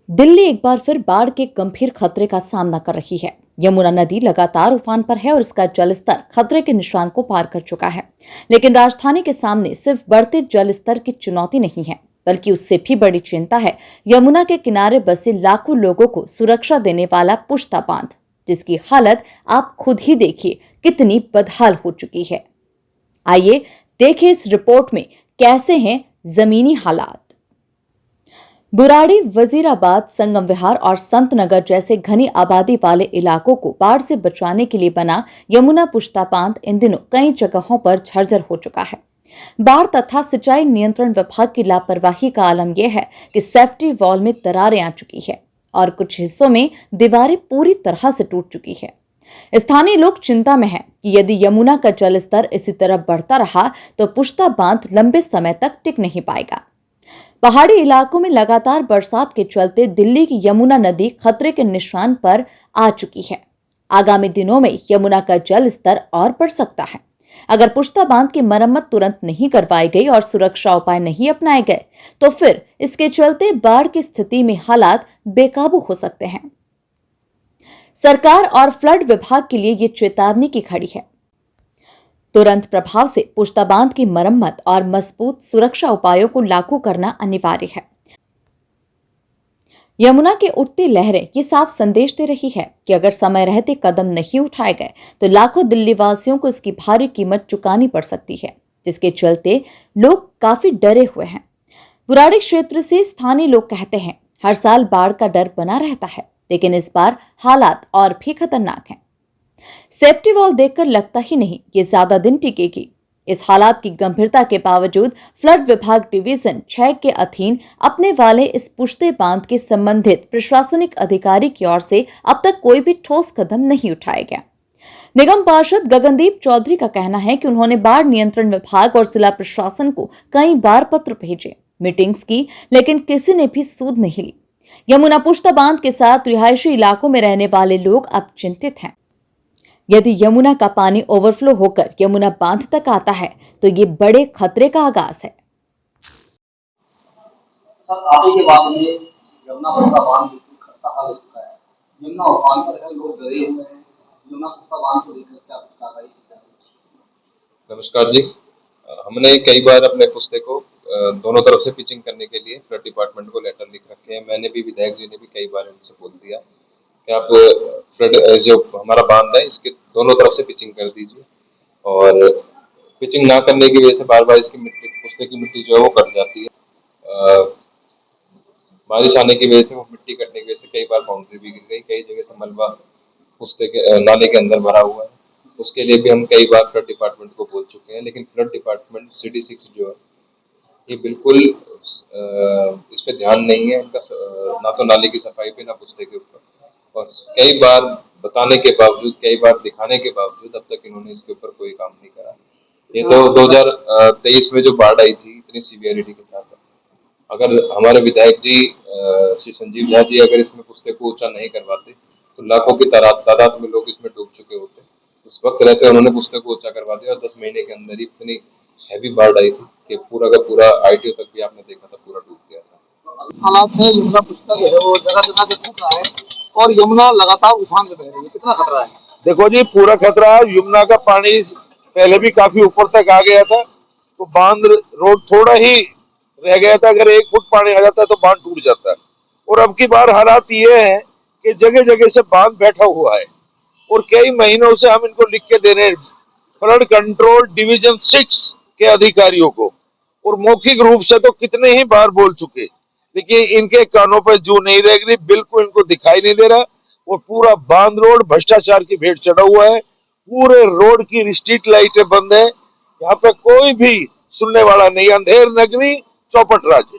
दिल्ली एक बार फिर बाढ़ के गंभीर खतरे का सामना कर रही है। यमुना नदी लगातार उफान पर है और इसका जलस्तर खतरे के निशान को पार कर चुका है। लेकिन राजधानी के सामने सिर्फ बढ़ते जलस्तर की चुनौती नहीं है, बल्कि उससे भी बड़ी चिंता है यमुना के किनारे बसे लाखों लोगों को सुरक्षा देने वाला पुश्ता बांध, जिसकी हालत आप खुद ही देखिए कितनी बदहाल हो चुकी है। आइए देखें इस रिपोर्ट में कैसे हैं जमीनी हालात। बुराड़ी, वजीराबाद, संगम विहार और संत नगर जैसे घनी आबादी वाले इलाकों को बाढ़ से बचाने के लिए बना यमुना पुश्ता बांध इन दिनों कई जगहों पर झरझर हो चुका है। बाढ़ तथा सिंचाई नियंत्रण विभाग की लापरवाही का आलम यह है कि सेफ्टी वॉल में दरारें आ चुकी है और कुछ हिस्सों में दीवारें पूरी तरह से टूट चुकी है। स्थानीय लोग चिंता में हैं कि यदि यमुना का जलस्तर इसी तरह बढ़ता रहा तो पुश्ता बांध लंबे समय तक टिक नहीं पाएगा। पहाड़ी इलाकों में लगातार बरसात के चलते दिल्ली की यमुना नदी खतरे के निशान पर आ चुकी है। आगामी दिनों में यमुना का जल स्तर और बढ़ सकता है। अगर पुश्ता बांध की मरम्मत तुरंत नहीं करवाई गई और सुरक्षा उपाय नहीं अपनाए गए तो फिर इसके चलते बाढ़ की स्थिति में हालात बेकाबू हो सकते हैं। सरकार और फ्लड विभाग के लिए ये चेतावनी की घड़ी है। तुरंत प्रभाव से पुश्ता बांध की मरम्मत और मजबूत सुरक्षा उपायों को लागू करना अनिवार्य है। यमुना की उठती लहरें ये साफ संदेश दे रही है कि अगर समय रहते कदम नहीं उठाए गए तो लाखों दिल्ली वासियों को इसकी भारी कीमत चुकानी पड़ सकती है, जिसके चलते लोग काफी डरे हुए हैं। बुराड़ी क्षेत्र से स्थानीय लोग कहते हैं हर साल बाढ़ का डर बना रहता है, लेकिन इस बार हालात और भी खतरनाक हैं। सेफ्टी वॉल देखकर लगता ही नहीं ये ज्यादा दिन टिकेगी। इस हालात की गंभीरता के बावजूद फ्लड विभाग डिवीजन 6 के अधीन अपने वाले इस पुश्ते बांध के संबंधित प्रशासनिक अधिकारी की ओर से अब तक कोई भी ठोस कदम नहीं उठाया गया। निगम पार्षद गगनदीप चौधरी का कहना है कि उन्होंने बाढ़ नियंत्रण विभाग और जिला प्रशासन को कई बार पत्र भेजे, मीटिंग्स की, लेकिन किसी ने भी सूद नहीं ली। यमुना पुश्ता बांध के साथ रिहायशी इलाकों में रहने वाले लोग अब चिंतित हैं। यदि यमुना का पानी ओवरफ्लो होकर यमुना बांध तक आता है तो ये बड़े खतरे का आगाज है। आगे के बाद में यमुना पुश्ता बांध बिल्कुल खस्ता हाल हो चुका है। यमुना उफान पर है, लोग डरे हुए हैं। यमुना पुश्ता बांध को लेकर क्या कार्रवाई की जा रही है? नमस्कार जी। हमने कई बार अपने पुश्ते को दोनों तरफ से पिचिंग करने के लिए फ्लड डिपार्टमेंट को लेटर लिख रखे हैं। मैंने भी, विधायक जी ने भी कई बार इनसे बोल दिया कि आप फ्लड जो हमारा बांध है इसके दोनों तरफ से पिचिंग कर दीजिए, और पिचिंग ना करने की वजह से बार बार इसकी मिट्टी, पुश्ते की मिट्टी जो है वो कट जाती है। बारिश आने की वजह से वो मिट्टी कटने की वजह से कई बार बाउंड्री भी गिर गई, कई जगह से मलबा पुश्ते के नाले के अंदर भरा हुआ है। उसके लिए भी हम कई बार फ्लड डिपार्टमेंट को बोल चुके हैं, लेकिन फ्लड डिपार्टमेंट सिटी 6 जो है ये बिल्कुल इस पे ध्यान नहीं है उनका, ना तो नाले की सफाई पे ना पुश्ते के ऊपर। और कई बार बताने के बावजूद, कई बार दिखाने के बावजूद अब तक इन्होंने इसके ऊपर कोई काम नहीं करा। ये तो 2023 में जो बाढ़ आई थी इतनी सीवियरिटी के साथ, अगर हमारे विधायक जी श्री संजीव झा जी अगर इसमें पुश्ते को ऊंचा नहीं करवाते तो लाखों की तादाद में लोग इसमें डूब चुके होते। उस वक्त रहते उन्होंने पुश्ते को ऊंचा करवा दिया और 10 महीने के अंदर ही इतनी हैवी बाढ़ आई थी कि पूरा का पूरा आईटीओ तक भी आपने देखा था, पूरा डूब गया था। हालात है, यमुना पुश्ता जो है वो जगह जगह से टूट रहा है और यमुना लगातार उफान में बह रही है। कितना खतरा है? देखो जी, पूरा खतरा है। यमुना का पानी पहले भी काफी ऊपर तक आ गया था, तो बांध रोड थोड़ा ही रह गया था। अगर 1 फुट पानी आ जाता है तो बांध टूट जाता है। और अब की बार हालात ये है कि जगह जगह से बांध बैठा हुआ है और कई महीनों से हम इनको लिख के दे रहे हैं फ्लड कंट्रोल डिवीजन 6 के अधिकारियों को, और मौखिक रूप से तो कितने ही बार बोल चुके, लेकिन इनके कानों पर जू नहीं रह गई, बिल्कुल इनको दिखाई नहीं दे रहा। और पूरा बांध रोड भ्रष्टाचार की भेंट चढ़ा हुआ है। पूरे रोड की स्ट्रीट लाइटें बंद है। यहाँ पे कोई भी सुनने वाला नहीं। अंधेर नगरी, चौपट राज्य।